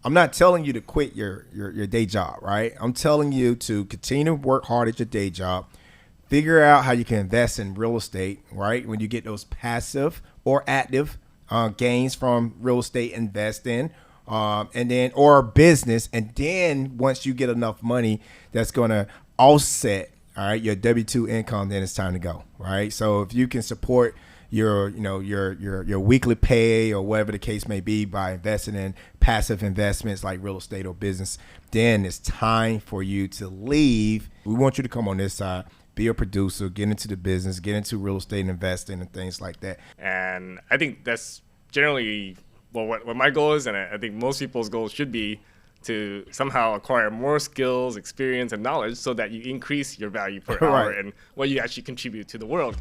I'm not telling you to quit your day job, right? I'm telling you to continue to work hard at your day job. Figure out how you can invest in real estate, right? When you get those passive or active gains from real estate investing, and then or business, and then once you get enough money that's going to offset, all right, your W-2 income, then it's time to go, right? So if you can support your weekly pay or whatever the case may be by investing in passive investments like real estate or business, then it's time for you to leave. We want you to come on this side, be a producer, get into the business, get into real estate investing and things like that. And I think that's generally what my goal is, and I think most people's goals should be to somehow acquire more skills, experience, and knowledge so that you increase your value per hour and what you actually contribute to the world.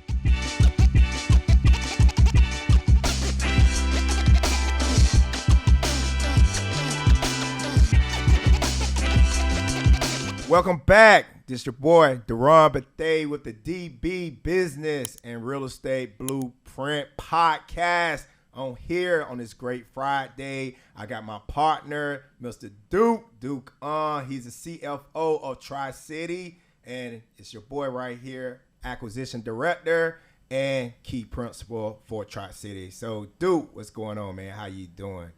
Welcome back. This your boy, Duron Bethay with the DB Business and Real Estate Blueprint Podcast. On here on this great Friday, I got my partner, Mr. Duc Ong. He's the CFO of Tri-City, and it's your boy right here, Acquisition Director and Key Principal for Tri-City. So, Duc, what's going on, man? How you doing?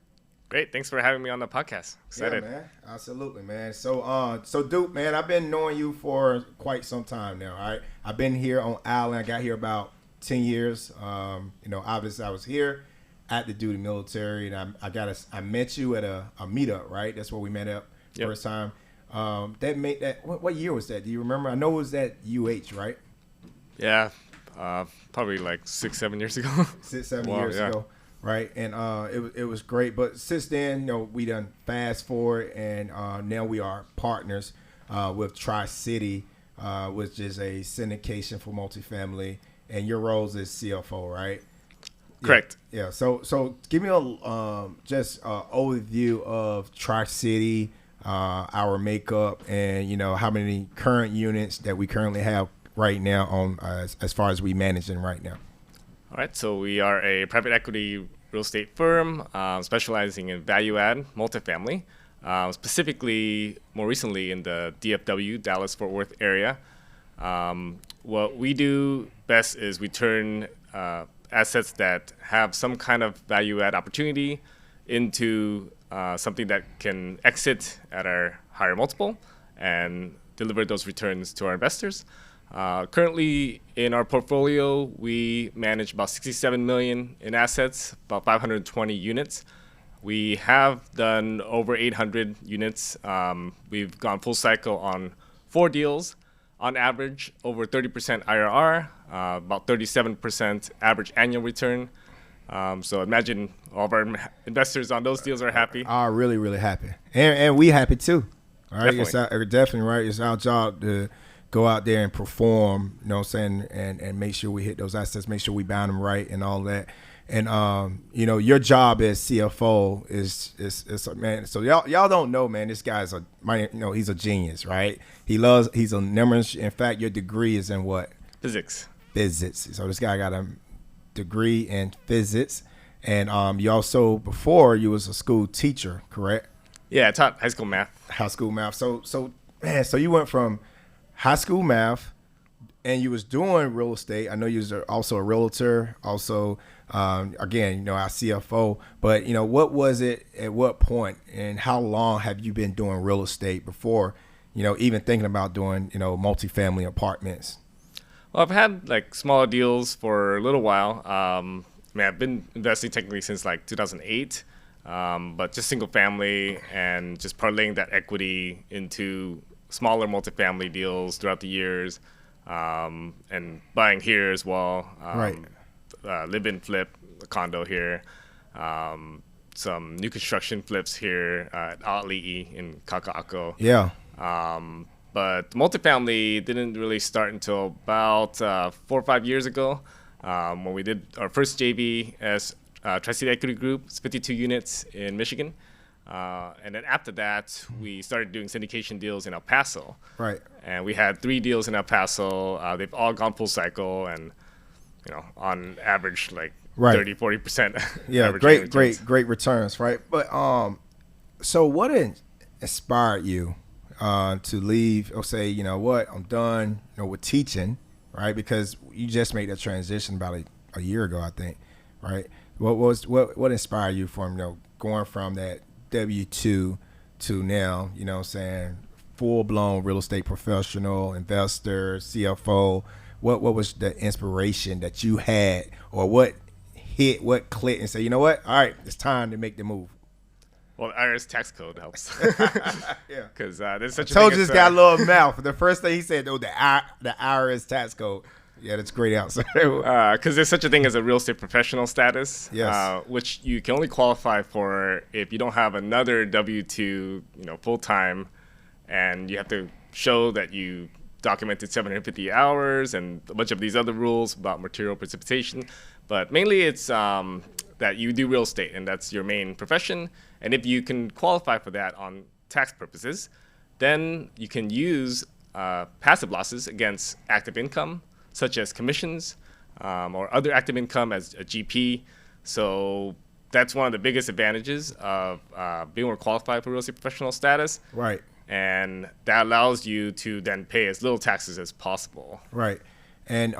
Great. Thanks for having me on the podcast. Excited. Yeah, man. Absolutely, man. So Duc, man, I've been knowing you for quite some time now, all right? I've been here on Island. I got here about 10 years. Obviously I was here at the duty military, and I met you at a meetup, right? That's where we met up first time. What year was that? Do you remember? I know it was at UH, right? Yeah, probably like 6-7 years ago. 6-7 years ago, right? And it was great. But since then, we done fast forward, and now we are partners with Tri-City, which is a syndication for multifamily, and your roles as CFO, right? Correct. Yeah. So give me a overview of Tri-City, our makeup, and how many current units that we currently have right now on as far as we managing right now. All right. So we are a private equity real estate firm specializing in value add multifamily, specifically more recently in the DFW, Dallas-Fort Worth area. What we do best is we turn assets that have some kind of value add opportunity into something that can exit at our higher multiple and deliver those returns to our investors. Currently in our portfolio, we manage about $67 million in assets, about 520 units. We have done over 800 units. We've gone full cycle on 4 deals. On average, over 30% IRR, about 37% average annual return. So imagine all of our investors on those deals are happy. Are really, really happy. And we happy too. All right. Definitely. Definitely, right? It's our job to go out there and perform, and make sure we hit those assets, make sure we bound them right and all that. And your job as CFO is man. So y'all don't know, man. This guy's he's a genius, right? He's a numbers. In fact, your degree is in what? Physics. So this guy got a degree in physics, and you also before you was a school teacher, correct? Yeah, I taught high school math. So you went from high school math, and you was doing real estate. I know you was also a realtor, also. Again, our CFO, but what was it at what point, and how long have you been doing real estate before, even thinking about doing, multifamily apartments? Well, I've had like smaller deals for a little while. I've been investing technically since like 2008, but just single family and just parlaying that equity into smaller multifamily deals throughout the years, and buying here as well. Right. Live-in flip, a condo here, some new construction flips here at A'ali'i in Kaka'ako. Yeah. But multifamily didn't really start until about 4 or 5 years ago, when we did our first JV as Tri-City Equity Group. It's 52 units in Michigan. And then after that, we started doing syndication deals in El Paso. Right. And we had 3 deals in El Paso. They've all gone full cycle, and on average, like 30-40%. Yeah, great returns, right? But So what inspired you to leave or say, you know what, I'm done, with teaching, right? Because you just made that transition about a year ago, I think, right? What inspired you from, going from that W-2 to now, what I'm saying, full blown real estate professional, investor, CFO? What was the inspiration that you had, or what clicked and say, you know what, all right, it's time to make the move? Well, the IRS tax code helps. Yeah. Because there's such a Told thing you as this got a little mouth. The first thing he said, the IRS tax code. Yeah, that's a great answer. because there's such a thing as a real estate professional status, Yes. which you can only qualify for if you don't have another W-2, full time, and you have to show that you documented 750 hours and a bunch of these other rules about material precipitation. But mainly it's that you do real estate and that's your main profession. And if you can qualify for that on tax purposes, then you can use passive losses against active income, such as commissions or other active income as a GP. So that's one of the biggest advantages of being more qualified for real estate professional status. Right. And that allows you to then pay as little taxes as possible. Right. And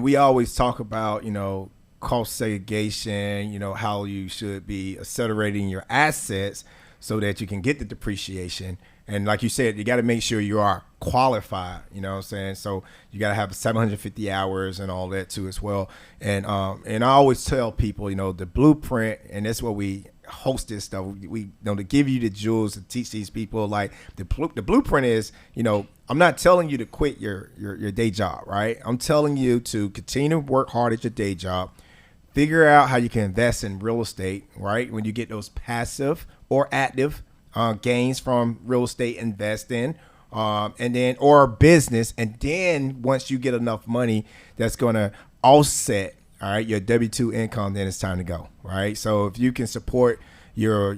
we always talk about, cost segregation, how you should be accelerating your assets so that you can get the depreciation. And like you said, you got to make sure you are qualified, you know what I'm saying? So you got to have 750 hours and all that too as well. And I always tell people, the blueprint, and that's what we host this stuff. We to give you the jewels to teach these people, like the blueprint is, I'm not telling you to quit your day job, right? I'm telling you to continue to work hard at your day job, figure out how you can invest in real estate, right? When you get those passive or active gains from real estate investing, and then or business, and then once you get enough money that's going to offset, all right, your W-2 income, then it's time to go, right? So if you can support your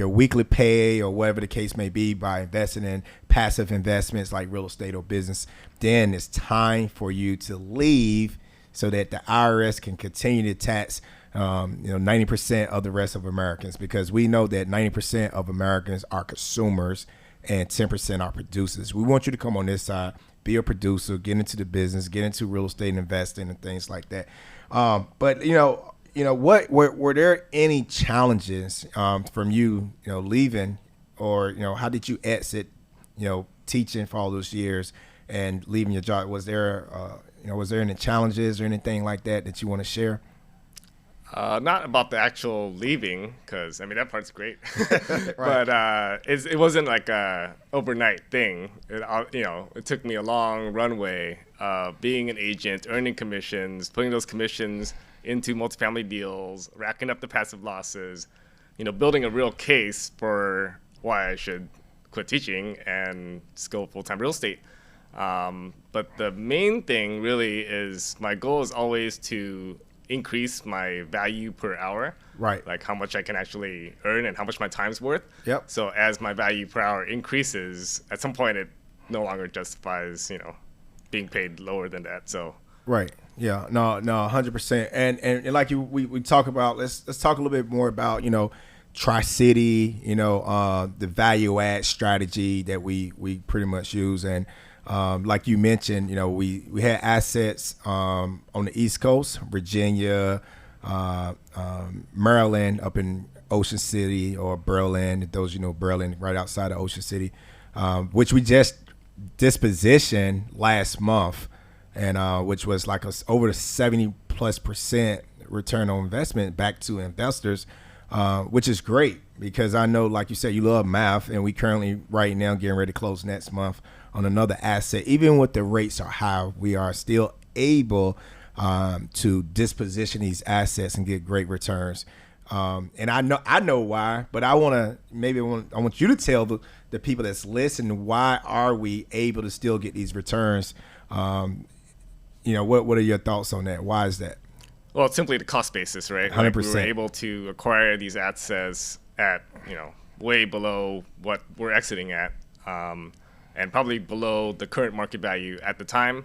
weekly pay or whatever the case may be by investing in passive investments like real estate or business, then it's time for you to leave so that the IRS can continue to tax 90% of the rest of Americans, because we know that 90% of Americans are consumers and 10% are producers. We want you to come on this side, be a producer, get into the business, get into real estate investing and things like that. But what were there any challenges from you, leaving, or how did you exit, teaching for all those years and leaving your job? Was there any challenges or anything like that you want to share? Not about the actual leaving, because that part's great. Right. But it wasn't like a overnight thing. It took me a long runway of being an agent, earning commissions, putting those commissions into multifamily deals, racking up the passive losses, building a real case for why I should quit teaching and just go full-time real estate. But the main thing really is my goal is always to increase my value per hour, right? Like how much I can actually earn and how much my time's worth. Yep. So as my value per hour increases, at some point it no longer justifies, being paid lower than that. So right, yeah, no, 100%. And like we talk about, let's talk a little bit more about Tri-City, the value add strategy that we pretty much use. And like you mentioned, we had assets on the East Coast, Virginia, Maryland, up in Ocean City, or Berlin. Those Berlin, right outside of Ocean City, which we just dispositioned last month, and which was like over the 70+% return on investment back to investors, which is great, because I know, like you said, you love math, and we currently right now getting ready to close next month on another asset. Even with the rates are high, we are still able to disposition these assets and get great returns. And I know why, but I want you to tell the people that's listening, why are we able to still get these returns? What are your thoughts on that? Why is that? Well, it's simply the cost basis, right? 100%. Like we were able to acquire these assets at way below what we're exiting at, and probably below the current market value at the time.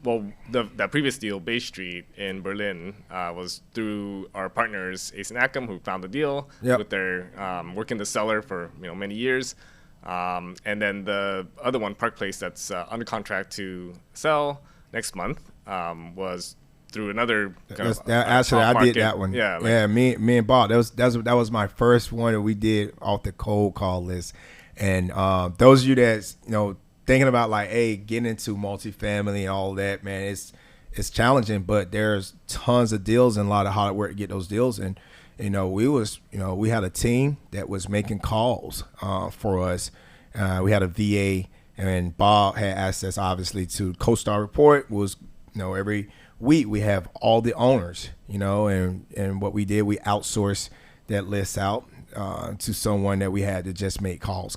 that previous deal, Bay Street in Berlin, was through our partners, Ace and Ackham, who found the deal Yep. with their working the seller for many years. And then the other one, Park Place, that's under contract to sell next month, was through another kind of Actually, I market. did that one. Yeah, me and Bob. That was my first one that we did off the cold call list. And those of you that's thinking about like, hey, getting into multifamily and all that, man, it's challenging, but there's tons of deals and a lot of hard work to get those deals. And we had a team that was making calls for us. We had a VA, and Bob had access obviously to CoStar Report. Was every week we have all the owners, and what we did, we outsourced that list out to someone that we had to just make calls,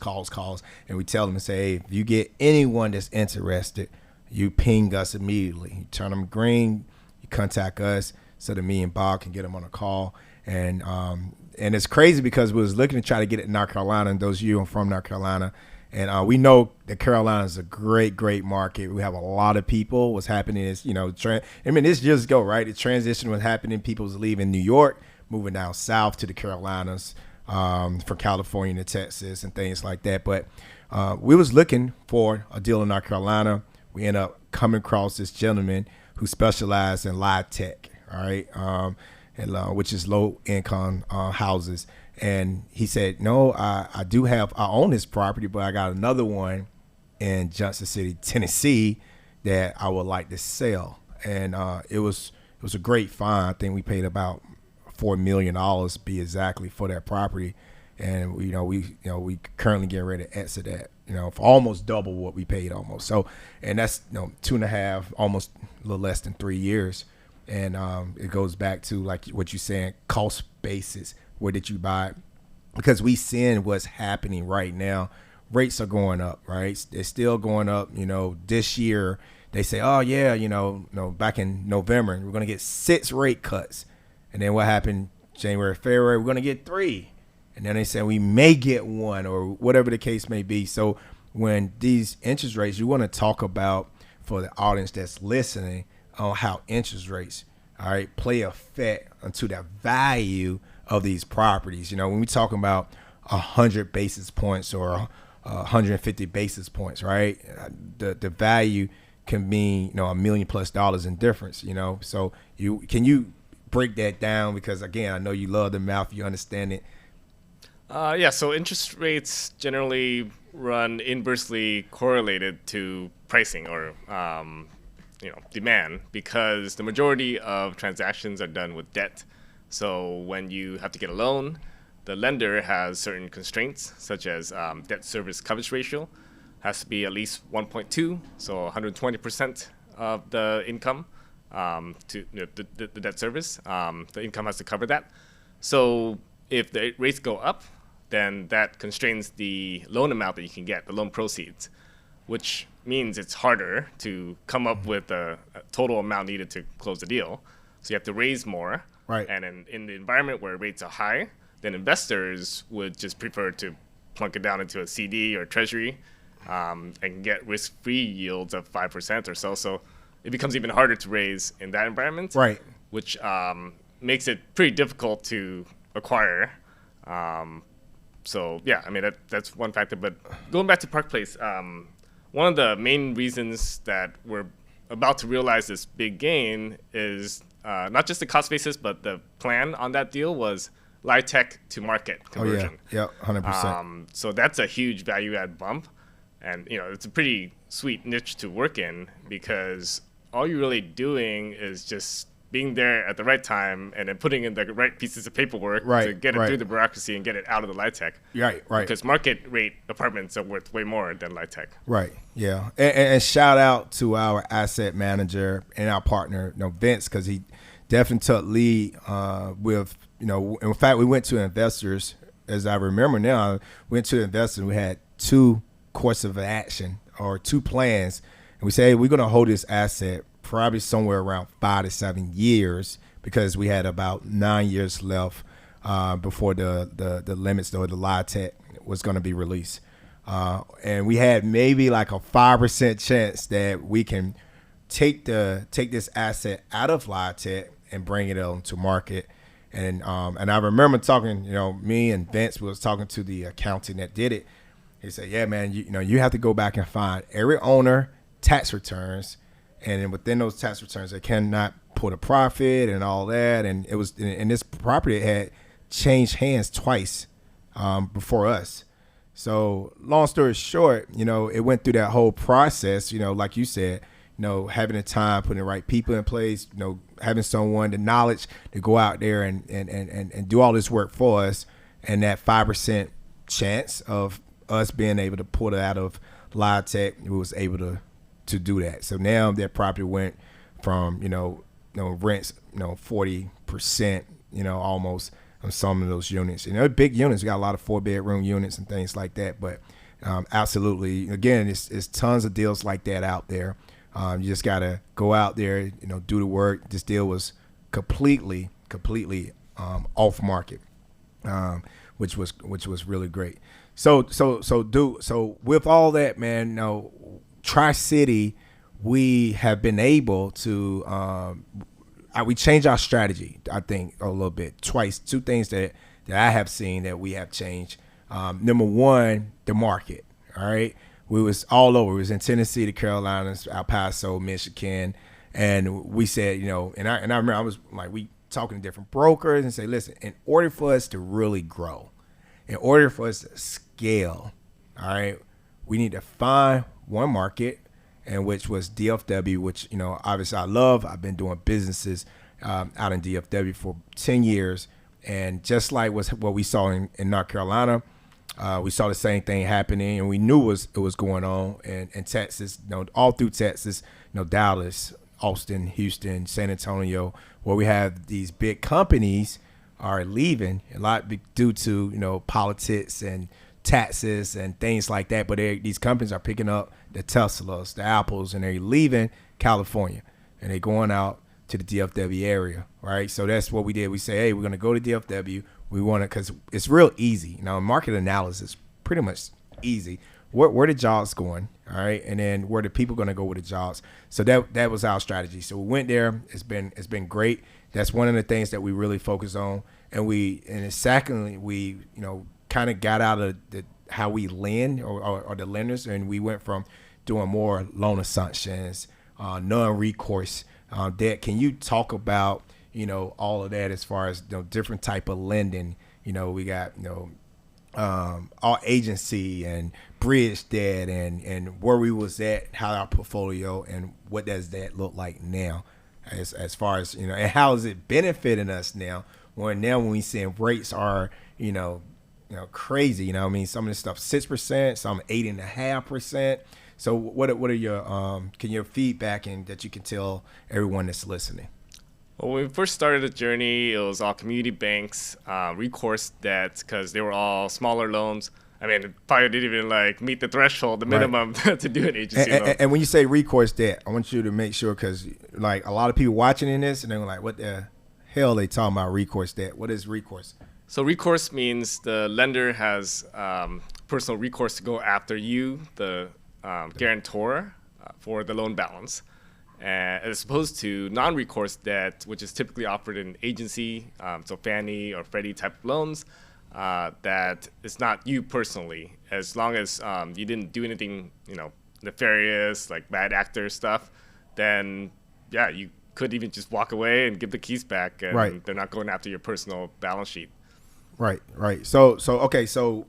and we tell them and say, hey, if you get anyone that's interested, you ping us immediately. You turn them green, you contact us so that me and Bob can get them on a call. And it's crazy because we was looking to try to get it in North Carolina, and those of you who are from North Carolina, and we know that Carolina is a great market. We have a lot of people. What's happening is, this years ago, right? The transition was happening. People was leaving New York, moving down south to the Carolinas, from California to Texas and things like that. But we was looking for a deal in North Carolina. We ended up coming across this gentleman who specialized in live tech, all right, which is low income houses. And he said, no, I own this property, but I got another one in Johnson City, Tennessee, that I would like to sell. And it was a great find. I think we paid about $4 million, be exactly, for that property. And we currently getting ready to exit that, for almost double what we paid almost. So, and that's 2.5, almost a little less than 3 years. And it goes back to like what you're saying, cost basis. Where did you buy it? Because we seeing what's happening right now. Rates are going up, right? They're still going up. This year they say, oh yeah, back in November we're gonna get 6 rate cuts, and then what happened? January, February, we're gonna get 3, and then they say we may get 1, or whatever the case may be. So when these interest rates, you want to talk about, for the audience that's listening, on how interest rates, all right, play effect onto the value of these properties. When we talking about 100 basis points or 150 basis points, right? The value can mean $1 million plus in difference. So can you break that down, because again, I know you love the math, you understand it. So interest rates generally run inversely correlated to pricing or demand, because the majority of transactions are done with debt. So when you have to get a loan, the lender has certain constraints, such as debt service coverage ratio has to be at least 1.2, so 120% of the income to the debt service. The income has to cover that. So if the rates go up, then that constrains the loan amount that you can get, the loan proceeds, which means it's harder to come up with a total amount needed to close the deal. So you have to raise more. Right. And in the environment where rates are high, then investors would just prefer to plunk it down into a CD or treasury and get risk-free yields of 5% or so. So it becomes even harder to raise in that environment, right? Which makes it pretty difficult to acquire. So yeah, that's one factor. But going back to Park Place, one of the main reasons that we're about to realize this big gain is not just the cost basis, but the plan on that deal was live tech to market conversion. Oh yeah, 100%. So that's a huge value add bump, and it's a pretty sweet niche to work in, because all you're really doing is just being there at the right time and then putting in the right pieces of paperwork to get it through the bureaucracy and get it out of the live tech. Right. Because market rate apartments are worth way more than live tech. Right. Yeah. And shout out to our asset manager and our partner, Vince, because he definitely took lead with, in fact, we went to investors, as I remember now, went to investors and we had 2 course of action or 2 plans. And we say, hey, we're going to hold this asset probably somewhere around 5 to 7 years, because we had about 9 years left before the limits or the live tech was going to be released. And we had maybe like a 5% chance that we can take this asset out of LIHTC and bring it onto market. And I remember talking, me and Vince, we was talking to the accountant that did it. He said, yeah, man, you have to go back and find every owner tax returns, and then within those tax returns, they cannot put a profit and all that. And it was, and this property had changed hands twice before us. So long story short, it went through that whole process, like you said, having the time, putting the right people in place, having someone, the knowledge to go out there and do all this work for us. And that 5% chance of us being able to pull it out of LIHTC, we was able to do that. So now that property went from, rents, 40%, almost on some of those units. Big units. We got a lot of 4-bedroom units and things like that. But absolutely, again, it's tons of deals like that out there. You just got to go out there, do the work. This deal was completely off market, which was really great. So with all that, man, Tri-City, we have been able to we changed our strategy, I think, a little bit twice. Two things that I have seen that we have changed. Number one, the market. All right. We was all over. We was in Tennessee, the Carolinas, El Paso, Michigan. And we said, and I remember I was like, we talking to different brokers and say, listen, in order for us to really grow, in order for us to scale, all right, we need to find one market, and which was DFW, which, obviously I love. I've been doing businesses out in DFW for 10 years. And just like what we saw in North Carolina, we saw the same thing happening, and we knew it was going on in Texas, all through Texas, Dallas, Austin, Houston, San Antonio, where we have these big companies are leaving, a lot due to, politics and taxes and things like that. But these companies are picking up the Teslas, the Apples, and they're leaving California, and they're going out to the DFW area, right? So that's what we did. We say, hey, we're going to go to DFW. We want to, because it's real easy. Market analysis, pretty much easy. Where the jobs going, all right, and then where the people going to go with the jobs. So that was our strategy. So we went there. It's been great. That's one of the things that we really focus on. And secondly, we kind of got out of how we lend or the lenders, and we went from doing more loan assumptions, non-recourse debt. Can you talk about all of that as far as different type of lending? We got all agency and bridge debt and where we was at, how our portfolio, and what does that look like now, as far as and how is it benefiting us now? When we seeing rates are crazy, some of this stuff 6%, some 8.5%. So what are your feedback and that you can tell everyone that's listening? Well, when we first started the journey, it was all community banks, recourse debt, because they were all smaller loans. I mean, it probably didn't even meet the threshold, the minimum to do an agency loan. And when you say recourse debt, I want you to make sure, because a lot of people watching in this, and they're like, what the hell are they talking about recourse debt? What is recourse? So recourse means the lender has personal recourse to go after you, the guarantor, for the loan balance, as opposed to non-recourse debt, which is typically offered in agency, so Fannie or Freddie type of loans, that it's not you personally. As long as you didn't do anything, nefarious, like bad actor stuff, then yeah, you could even just walk away and give the keys back, and right. They're not going after your personal balance sheet. Right. So okay, so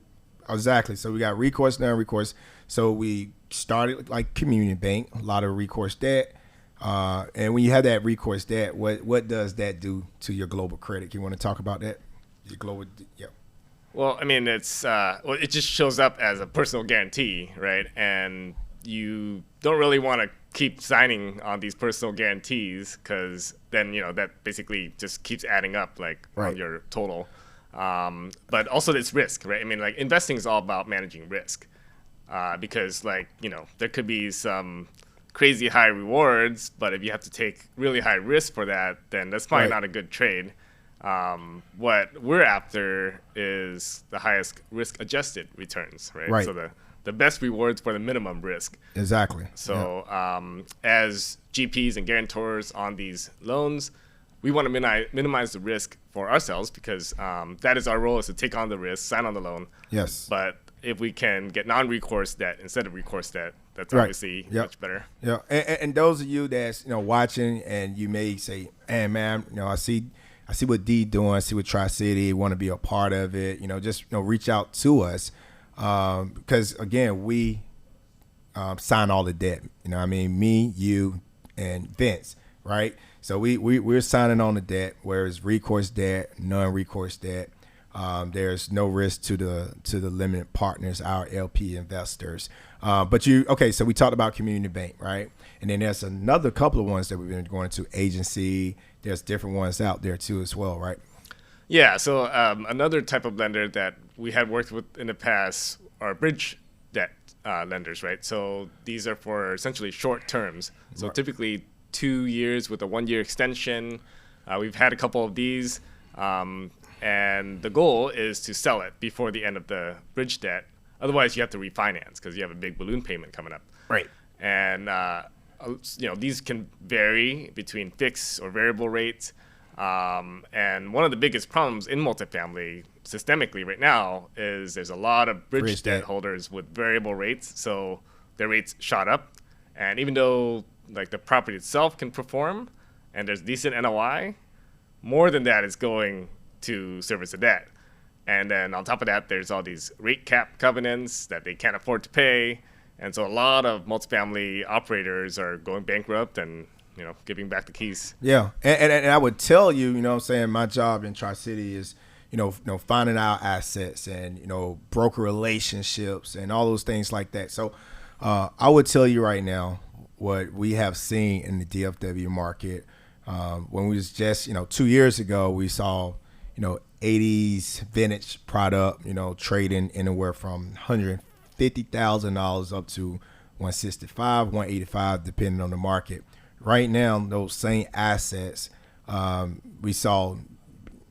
exactly. So we got recourse, non-recourse. So we started like community bank, a lot of recourse debt. And when you have that recourse debt, what does that do to your global credit? You want to talk about that? Your global, yeah. Well, I mean, it just shows up as a personal guarantee, right? And you don't really want to keep signing on these personal guarantees, because then that basically just keeps adding up right. on your total. But also it's risk, right? I mean, investing is all about managing risk, because there could be some crazy high rewards, but if you have to take really high risk for that, then that's probably not a good trade. What we're after is the highest risk-adjusted returns, right? So the the best rewards for the minimum risk. Exactly. So as GPs and guarantors on these loans, we want to minimize the risk for ourselves because that is our role, is to take on the risk, sign on the loan. Yes. But if we can get non-recourse debt instead of recourse debt, that's obviously much better. Yeah. And those of you that's watching, and you may say, "Hey, man, I see what D doing. I see what Tri-City, want to be a part of it. Just reach out to us because again, we sign all the debt. Me, you, and Vince, right? So we're signing on the debt, whereas recourse debt, non-recourse debt. There's no risk to the limited partners, our LP investors. So we talked about community bank, right? And then there's another couple of ones that we've been going to, agency. There's different ones out there too as well, right? Yeah. So another type of lender that we had worked with in the past are bridge debt lenders, right? So these are for essentially short terms. So typically 2 years with a 1 year extension. We've had a couple of these. And the goal is to sell it before the end of the bridge debt. Otherwise, you have to refinance because you have a big balloon payment coming up. Right. And these can vary between fixed or variable rates. And one of the biggest problems in multifamily systemically right now is there's a lot of bridge debt holders with variable rates. So their rates shot up. And even though like the property itself can perform and there's decent NOI, more than that is going to service the debt. And then on top of that, there's all these rate cap covenants that they can't afford to pay. And so a lot of multifamily operators are going bankrupt and, giving back the keys. Yeah. And I would tell you, my job in Tri-City is, finding out assets and, broker relationships and all those things like that. So I would tell you right now what we have seen in the DFW market. When we was just, 2 years ago, we saw, 80s vintage product, trading anywhere from $150,000 up to 165, 185, depending on the market. Right now, those same assets, we saw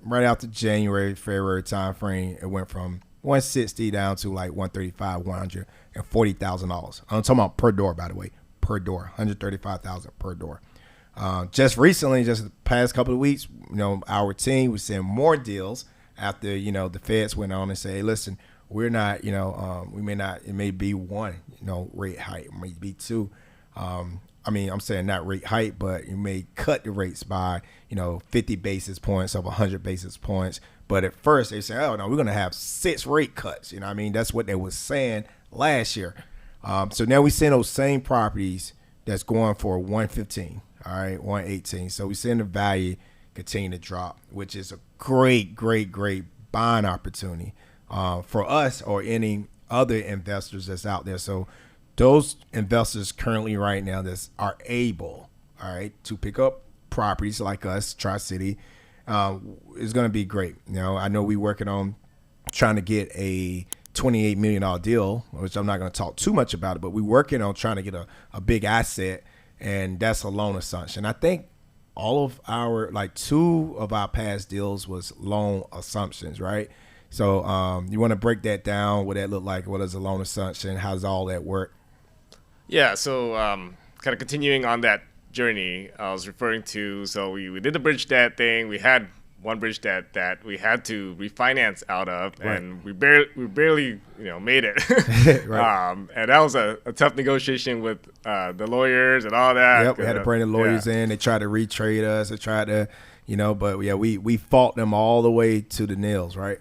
right after January, February timeframe, it went from 160 down to like 135, $140,000. I'm talking about per door, by the way, per door, 135,000 per door. Just recently, just the past couple of weeks, our team was seeing more deals after, the feds went on and say, hey, listen, we're not, we may not, it may be one, rate hike, it may be two. I'm saying not rate hike, but you may cut the rates by, 50 basis points of 100 basis points. But at first they say, oh no, we're going to have 6 rate cuts. That's what they were saying last year. So now we seeing those same properties that's going for 115. All right, 118. So we're seeing the value continue to drop, which is a great buying opportunity for us or any other investors that's out there. So those investors currently right now that are able, all right, to pick up properties like us, Tri-City, is going to be great. I know we're working on trying to get a $28 million deal, which I'm not going to talk too much about it, but we're working on trying to get a big asset. And that's a loan assumption. I think all of our, 2 of our past deals was loan assumptions, right? So you want to break that down, what that look like, what is a loan assumption, how does all that work? Yeah, so kind of continuing on that journey I was referring to, so we did the bridge debt thing. We had one bridge debt that we had to refinance out of, and we barely made it. Right. And that was a tough negotiation with the lawyers and all that. Yep, we had to bring the lawyers in. They tried to retrade us. They tried to, but yeah, we fought them all the way to the nails, right?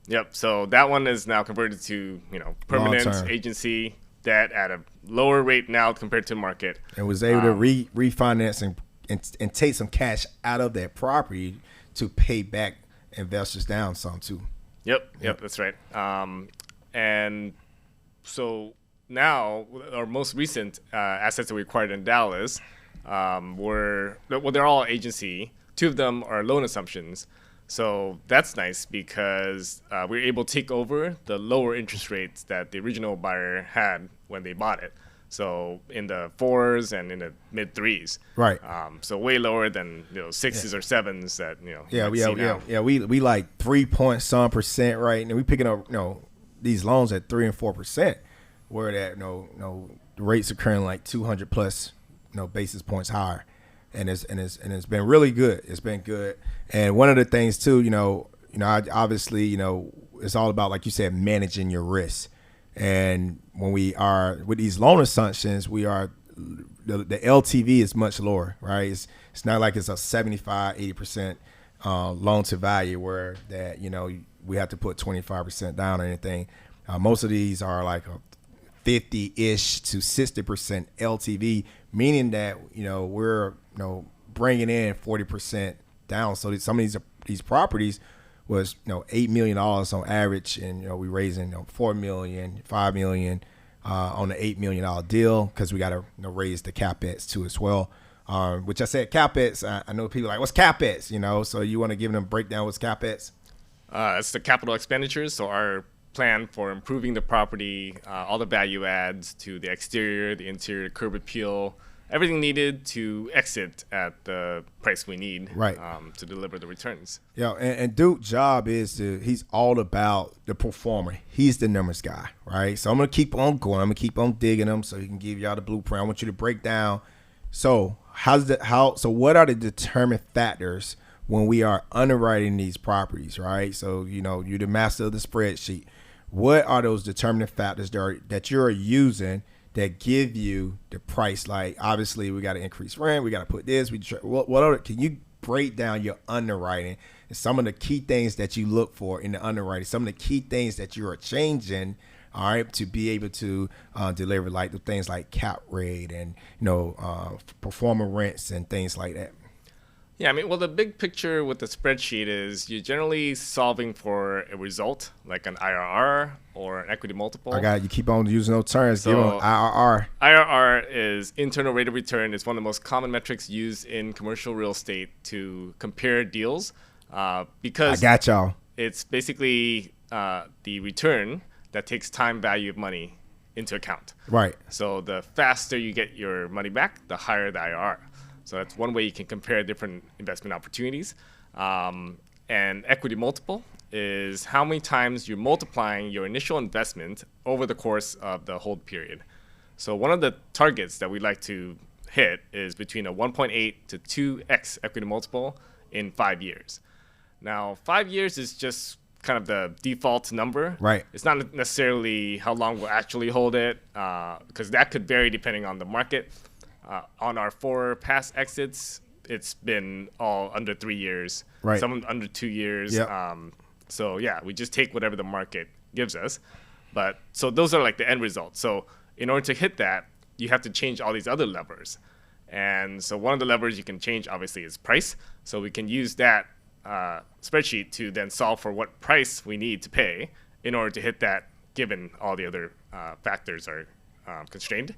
Yep. So that one is now converted to permanent Long-term agency debt at a lower rate now compared to market, and was able to refinance and take some cash out of that property to pay back investors down some too. Yep, that's right. And so now our most recent assets that we acquired in Dallas they're all agency. 2 of them are loan assumptions. So that's nice because we're able to take over the lower interest rates that the original buyer had when they bought it. So in the 4s and in the mid 3s, right? So way lower than 6s or 7s that we like 3 point some percent, right? And we picking up these loans at 3 and 4%, where that the rates are currently like 200 plus basis points higher, and it's been really good. It's been good. And one of the things too, obviously, it's all about, like you said, managing your risk. And when we are with these loan assumptions, we are the LTV is much lower, right? It's not like it's a 75, 80% loan to value where that we have to put 25% down or anything. Most of these are like a 50-ish to 60% LTV, meaning that we're bringing in 40% down. So some of these properties was $8 million on average, and we raising $4 million, $5 million on the $8 million deal, because we got to raise the capex too as well. Which I said capex. I know people are like, what's capex? So you want to give them a breakdown what's capex? It's the capital expenditures. So our plan for improving the property, all the value adds to the exterior, the interior, curb appeal, everything needed to exit at the price we need, right, to deliver the returns. Yeah, and Duke's job is he's all about the performer. He's the numbers guy, right? So I'm going to keep on going. I'm going to keep on digging them so he can give y'all the blueprint. I want you to break down. So so what are the determined factors when we are underwriting these properties, right? So, you're the master of the spreadsheet. What are those determining factors that you're using that give you the price? Like, obviously, we got to increase rent. We got to put this. Can you break down your underwriting and some of the key things that you look for in the underwriting, some of the key things that you are changing, all right, to be able to deliver, like the things like cap rate and, performer rents and things like that? Yeah, the big picture with the spreadsheet is you're generally solving for a result, like an IRR or an equity multiple. I got it. You keep on using those terms. So, give them IRR. IRR is internal rate of return. It's one of the most common metrics used in commercial real estate to compare deals, because I got y'all. It's basically the return that takes time value of money into account. Right. So the faster you get your money back, the higher the IRR. So that's one way you can compare different investment opportunities. And equity multiple is how many times you're multiplying your initial investment over the course of the hold period. So one of the targets that we'd like to hit is between a 1.8 to 2x equity multiple in 5 years. Now, 5 years is just kind of the default number. Right. It's not necessarily how long we'll actually hold it, because that could vary depending on the market. On our 4 past exits, it's been all under 3 years, right, some under 2 years. Yep. So yeah, we just take whatever the market gives us. But so those are like the end results. So in order to hit that, you have to change all these other levers. And so one of the levers you can change, obviously, is price. So we can use that spreadsheet to then solve for what price we need to pay in order to hit that, given all the other factors are constrained.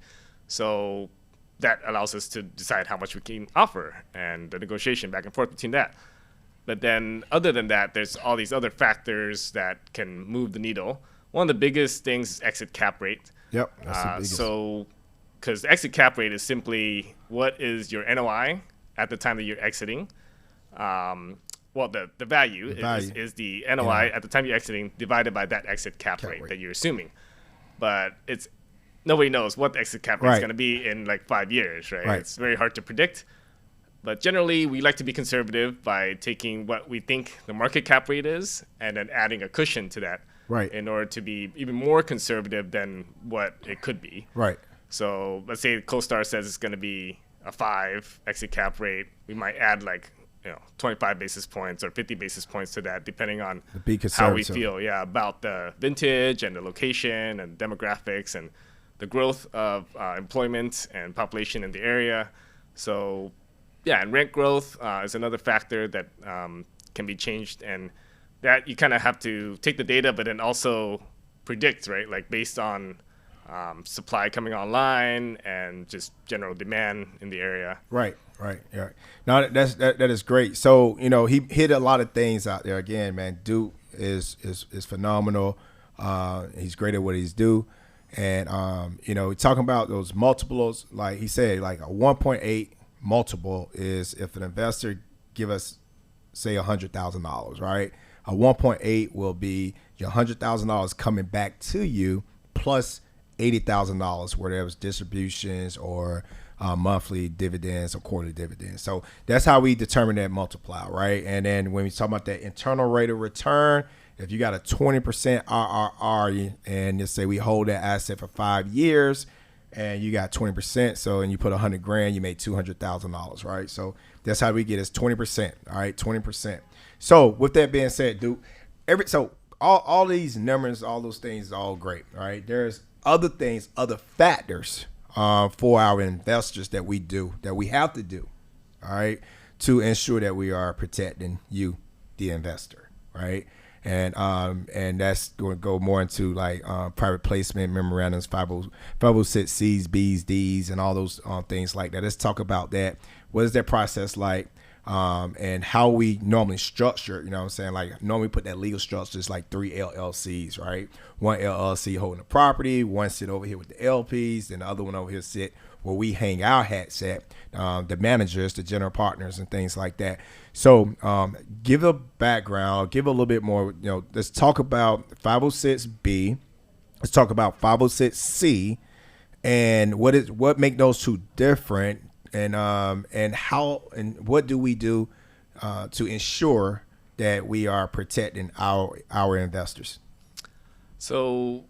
So that allows us to decide how much we can offer and the negotiation back and forth between that. But then other than that, there's all these other factors that can move the needle. One of the biggest things is exit cap rate. Yep. That's the biggest. So, because exit cap rate is simply what is your NOI at the time that you're exiting. The value is the NOI at the time you're exiting divided by that exit cap rate that you're assuming. But nobody knows what the exit cap rate is going to be in like 5 years, right? It's very hard to predict. But generally, we like to be conservative by taking what we think the market cap rate is and then adding a cushion to that, in order to be even more conservative than what it could be. Right. So let's say CoStar says it's going to be a 5 exit cap rate. We might add 25 basis points or 50 basis points to that, depending on how we feel about the vintage and the location and demographics and the growth of employment and population in the area. So and rent growth is another factor that can be changed, and that you kind of have to take the data but then also predict, right? Like based on supply coming online and just general demand in the area. Right. Now that is great. So he hit a lot of things out there. Again, man, Duke is phenomenal. He's great at what he's do, and talking about those multiples, like he said, like a 1.8 multiple is if an investor give us say $100,000, right? A 1.8 will be your $100,000 coming back to you plus $80,000, whether it was distributions or monthly dividends or quarterly dividends. So that's how we determine that multiplier, right? And then when we talk about that internal rate of return, if you got a 20% RRR and let's say we hold that asset for 5 years and you got 20%, so and you put $100,000, you made $200,000, right? So that's how we get is 20%, all right, 20%. So with that being said, Duke, all these numbers, all those things, are all great, all right? There's other things, other factors for our investors that we have to do, all right, to ensure that we are protecting you, the investor, right? And that's going to go more into like private placement, memorandums, 506Cs, Bs, Ds, and all those things like that. Let's talk about that. What is that process like? And how we normally structure, you know what I'm saying? Like normally put that legal structure is like 3 LLCs, right? One LLC holding the property, one sit over here with the LPs, and the other one over here sit where we hang our hats at, the managers, the general partners, and things like that. So give a background, give a little bit more, let's talk about 506B, let's talk about 506C, and what make those two different, and how and what do we do to ensure that we are protecting our investors. So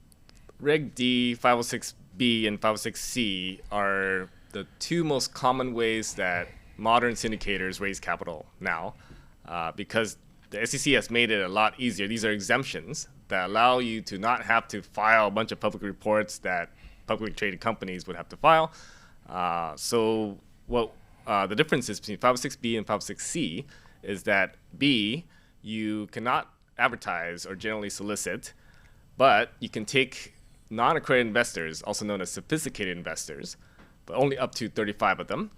Reg D, 506B, and 506C are the two most common ways that modern syndicators raise capital now, because the SEC has made it a lot easier. These are exemptions that allow you to not have to file a bunch of public reports that publicly traded companies would have to file. So what the difference is between 506B and 506C is that B, you cannot advertise or generally solicit, but you can take non-accredited investors, also known as sophisticated investors, but only up to 35 of them.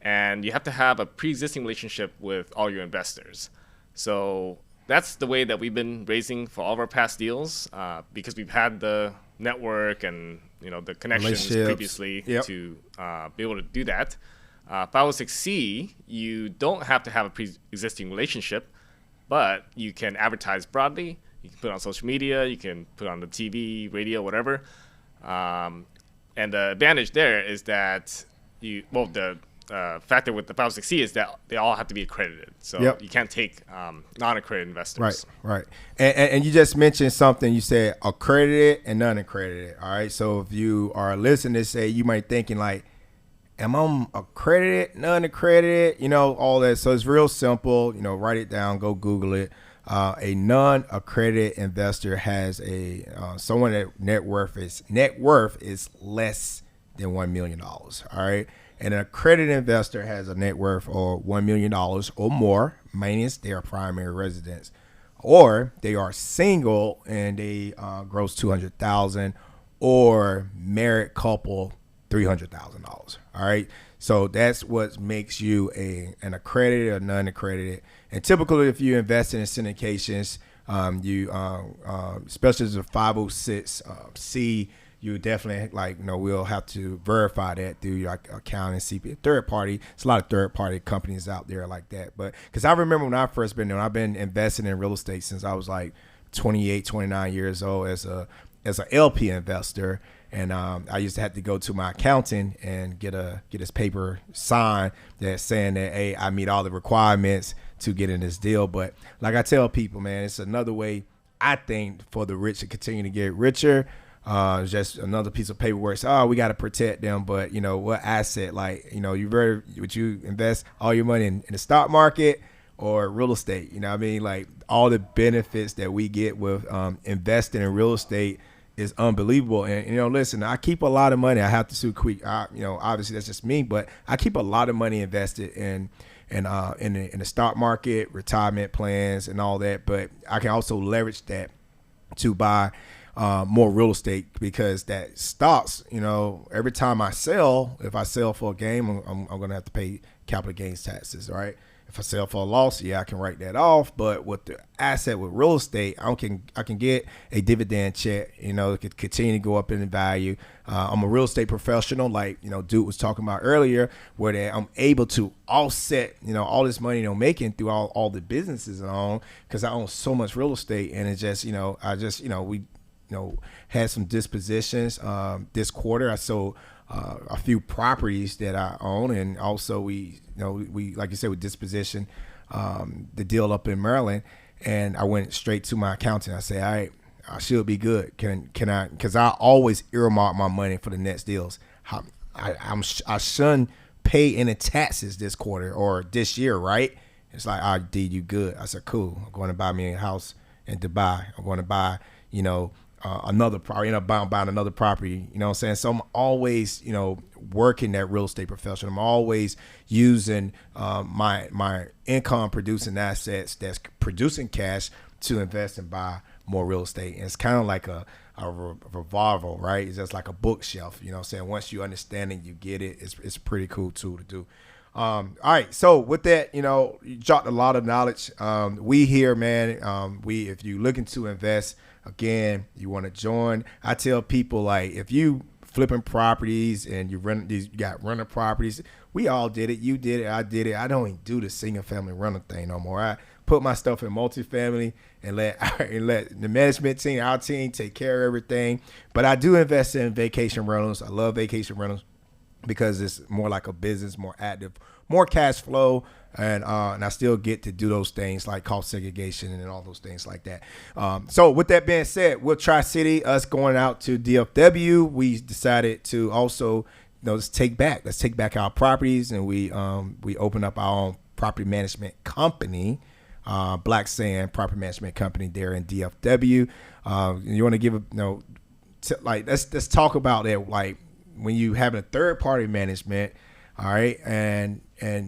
And you have to have a pre-existing relationship with all your investors. So that's the way that we've been raising for all of our past deals, because we've had the network and the connections previously to be able to do that. 506C, you don't have to have a pre-existing relationship, but you can advertise broadly. You can put it on social media, you can put it on the TV, radio, whatever. And the advantage there is that the factor with the 506C is that they all have to be accredited. So you can't take non-accredited investors. Right. And you just mentioned something. You said accredited and non-accredited. All right. So if you are listening to say, you might thinking like, am I accredited, non-accredited, all that. So it's real simple. Write it down, go Google it. A non-accredited investor has someone that net worth is less than $1 million. All right. And an accredited investor has a net worth of $1 million or more, minus their primary residence, or they are single and they gross $200,000, or married couple $300,000. All right. So that's what makes you an accredited or non-accredited. And typically, if you invest in syndications, especially as a 506C, you definitely we'll have to verify that through like accounting, CPA, third party. It's a lot of third party companies out there like that. But because I remember when I first been there, I've been investing in real estate since I was like 28, 29 years old as an LP investor. And I used to have to go to my accountant and get his paper signed that's saying that, hey, I meet all the requirements to get in this deal. But like I tell people, man, it's another way, I think, for the rich to continue to get richer. Just another piece of paperwork. So, we got to protect them. But, what asset? Would you invest all your money in the stock market or real estate? Like all the benefits that we get with investing in real estate is unbelievable. And, listen, I keep a lot of money. I have to sue quick. Obviously that's just me, but I keep a lot of money invested in the stock market, retirement plans and all that. But I can also leverage that to buy more real estate, because that stocks, every time I sell, if I sell for a gain, I'm going to have to pay capital gains taxes, right? If I sell for a loss, I can write that off. But with the asset with real estate, I can get a dividend check. It could continue to go up in value. I'm a real estate professional, like Duke was talking about earlier, where I'm able to offset all this money making through all the businesses I own, because I own so much real estate, and it just had some dispositions this quarter. I sold a few properties that I own, and also we like you said, we disposition the deal up in Maryland, and I went straight to my accountant. I said, all right, I should be good. Can I? Because I always earmark my money for the next deals. I shouldn't pay any taxes this quarter or this year, right? It's like, oh, D, you good? I said, cool. I'm going to buy me a house in Dubai. I'm going to buy, another property. Buying another property. You know what I'm saying? So I'm always, working that real estate profession. I'm always using my income producing assets that's producing cash to invest and buy more real estate. And it's kind of like a revolver, right? It's just like a bookshelf. You know what I'm saying? Once you understand it, you get it. It's a pretty cool tool to do. All right. So with that, you dropped a lot of knowledge. We here, man, if you looking to invest, again, you want to join. I tell people, like, if you flipping properties and you got rental properties, we all did it. You did it. I did it. I don't even do the single family rental thing no more. I put my stuff in multifamily and let the management team, our team, take care of everything. But I do invest in vacation rentals. I love vacation rentals because it's more like a business, more active, more cash flow, and I still get to do those things like cost segregation and all those things like that. So with that being said, with Tri-City, us going out to DFW, we decided to also let's take back our properties, and we opened up our own property management company, Black Sand Property Management Company there in DFW. You want to give let's talk about that, like when you having a third party management, all right, and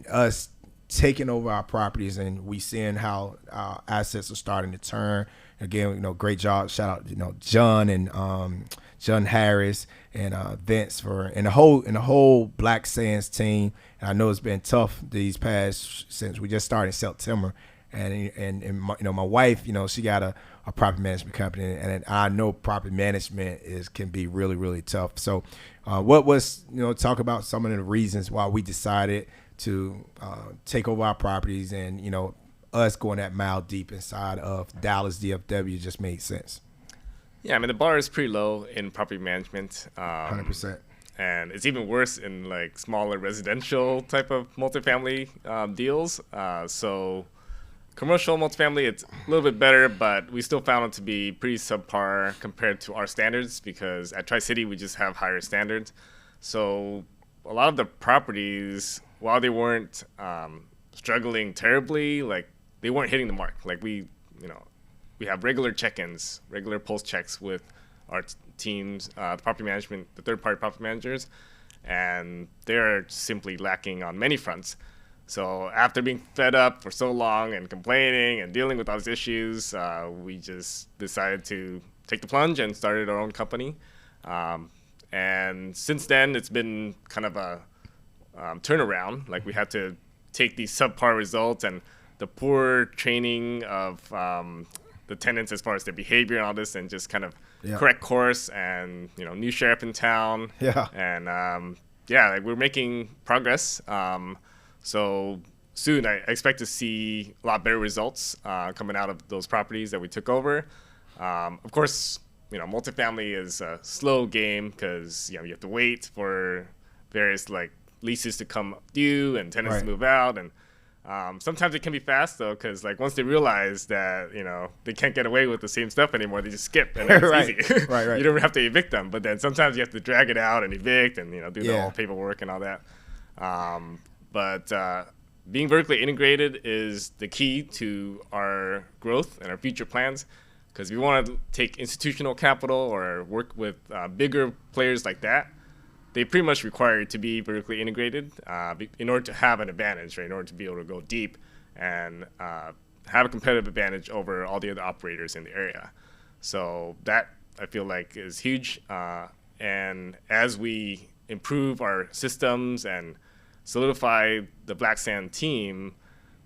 us taking over our properties, and we seeing how our assets are starting to turn. Again, great job. Shout out, John and John Harris and Vince and the whole Black Sands team. And I know it's been tough since we just started in September. And my wife, she got a property management company, and I know property management can be really, really tough. So what was, talk about some of the reasons why we decided to take over our properties, and, us going that mile deep inside of Dallas DFW just made sense. Yeah, I mean, the bar is pretty low in property management. 100%. And it's even worse in like smaller residential type of multifamily deals. So commercial multifamily, it's a little bit better, but we still found it to be pretty subpar compared to our standards, because at Tri-City, we just have higher standards. So a lot of the properties, while they weren't struggling terribly, like they weren't hitting the mark. Like we have regular check-ins, regular pulse checks with our teams, the property management, the third-party property managers, and they're simply lacking on many fronts. So after being fed up for so long and complaining and dealing with all these issues, we just decided to take the plunge and started our own company. And since then, it's been kind of a turnaround. Like we had to take these subpar results and the poor training of the tenants as far as their behavior and all this, and just kind of correct course. And new sheriff in town. Yeah. And like we're making progress. So soon, I expect to see a lot better results coming out of those properties that we took over. Of course, multifamily is a slow game because you have to wait for various like leases to come due and tenants to move out, and sometimes it can be fast though, because like once they realize that they can't get away with the same stuff anymore, they just skip, and it's easy. Right. You don't have to evict them, but then sometimes you have to drag it out and evict and do the whole paperwork and all that. But being vertically integrated is the key to our growth and our future plans, because we want to take institutional capital or work with bigger players like that. They pretty much require you to be vertically integrated in order to have an advantage, right? In order to be able to go deep and have a competitive advantage over all the other operators in the area. So that, I feel like, is huge. And as we improve our systems and solidify the Black Sand team,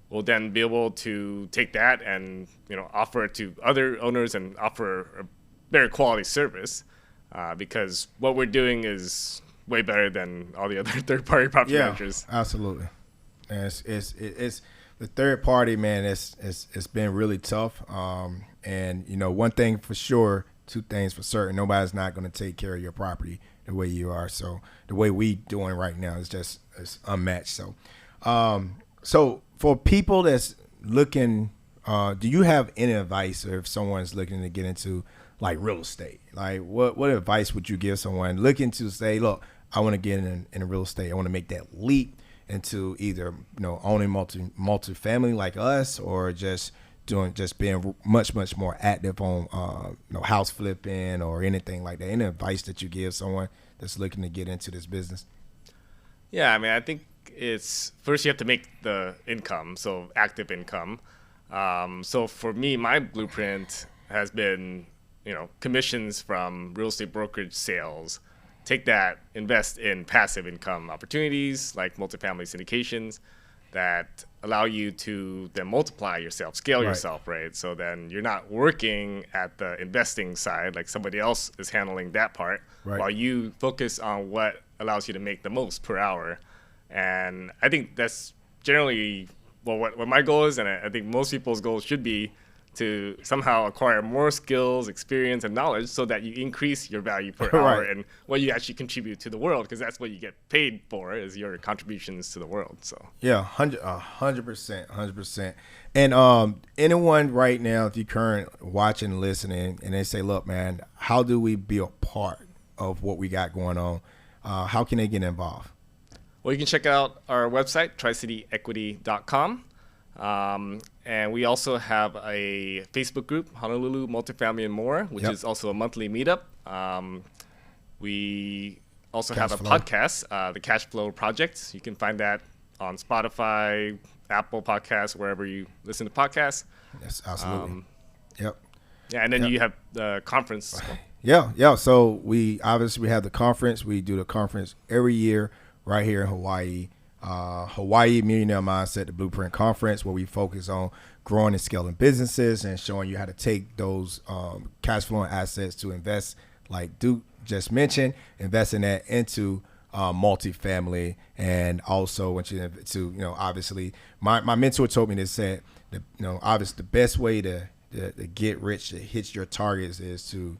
we'll then be able to take that and offer it to other owners and offer a better quality service, because what we're doing is way better than all the other third-party property managers. Absolutely. And it's the third party, man. It's been really tough. And one thing for sure, two things for certain. Nobody's not going to take care of your property the way you are. So the way we doing right now is just it's unmatched. So, so for people that's looking, do you have any advice, or if someone's looking to get into like real estate, like what advice would you give someone looking to say, look, I want to get in real estate. I want to make that leap into either, owning multifamily like us, or just being much more active on, house flipping or anything like that. Any advice that you give someone that's looking to get into this business? Yeah, I mean, I think it's first you have to make the income, so active income. So for me, my blueprint has been, commissions from real estate brokerage sales. Take that, invest in passive income opportunities like multifamily syndications that allow you to then multiply yourself, scale yourself, right? So then you're not working at the investing side, like somebody else is handling that part, while you focus on what allows you to make the most per hour. And I think that's generally what my goal is, and I think most people's goals should be to somehow acquire more skills, experience, and knowledge so that you increase your value per hour and what you actually contribute to the world, because that's what you get paid for, is your contributions to the world. So yeah, 100%. And anyone right now, if you're current watching, listening, and they say, look, man, how do we be a part of what we got going on? How can they get involved? Well, you can check out our website, tricityequity.com. And we also have a Facebook group, Honolulu Multifamily and More, which is also a monthly meetup. We also have a podcast, the Cash Flow Project. You can find that on Spotify, Apple Podcasts, wherever you listen to podcasts. Yes, absolutely. Yep. Yeah, and then you have the conference. Yeah. So we have the conference. We do the conference every year right here in Hawaii. Hawaii Millionaire Mindset, the Blueprint Conference, where we focus on growing and scaling businesses and showing you how to take those cash flowing assets to invest, like Duc just mentioned, investing that into multifamily. And also want you to, obviously, my mentor told me this, said, obviously the best way to get rich, to hit your targets, is to,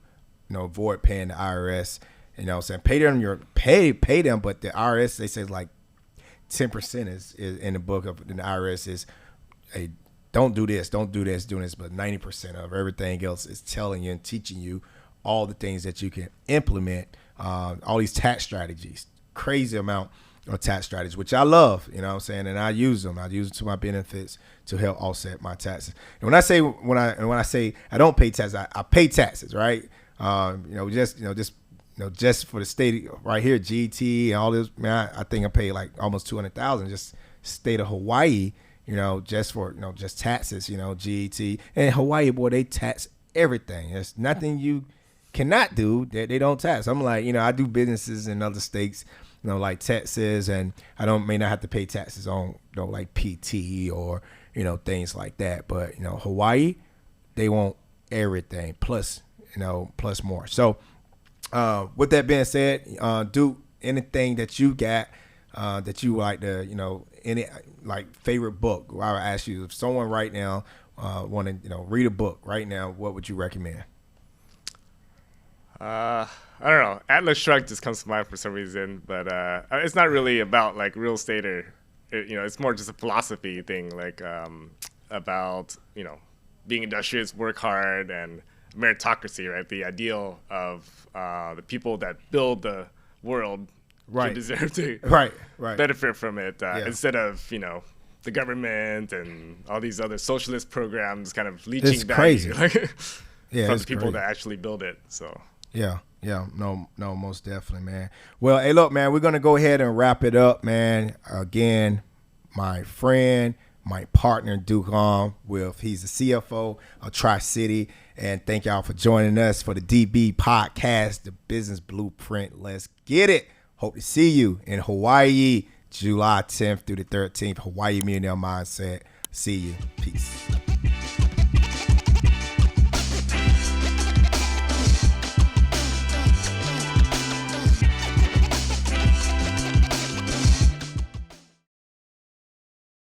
avoid paying the IRS. Saying pay them but the IRS, they say, like 10% is in the book of the IRS is, hey, don't do this, doing this, but 90% of everything else is telling you and teaching you all the things that you can implement, all these tax strategies, crazy amount of tax strategies, which I love, and I use them to my benefits to help offset my taxes. And when I say I don't pay taxes, I pay taxes, right? Just for the state right here, GT and all this, man, I think I pay like almost $200,000 just state of Hawaii, just for, just taxes, GT. And Hawaii, boy, they tax everything. There's nothing you cannot do that they don't tax. I'm like, I do businesses in other states, like Texas, and I may not have to pay taxes on, like PT or, things like that. But, Hawaii, they want everything plus more. So, with that being said, Duc, anything that you got that you like to, any like favorite book? I would ask you, if someone right now want to, read a book right now, what would you recommend? I don't know. Atlas Shrugged just comes to mind for some reason, but it's not really about like real estate or, it's more just a philosophy thing, like about, being industrious, work hard, and meritocracy, right? The ideal of the people that build the world should deserve to benefit from it, instead of, the government and all these other socialist programs kind of leeching value from the people that actually build it. So no, most definitely, man. Well, hey, look, man, we're gonna go ahead and wrap it up, man. Again, my friend, my partner, Duc Ong, he's the CFO of Tri-City. And thank y'all for joining us for the DB podcast, the Business Blueprint. Let's get it. Hope to see you in Hawaii, July 10th through the 13th, Hawaii Millionaire Mindset. See you. Peace.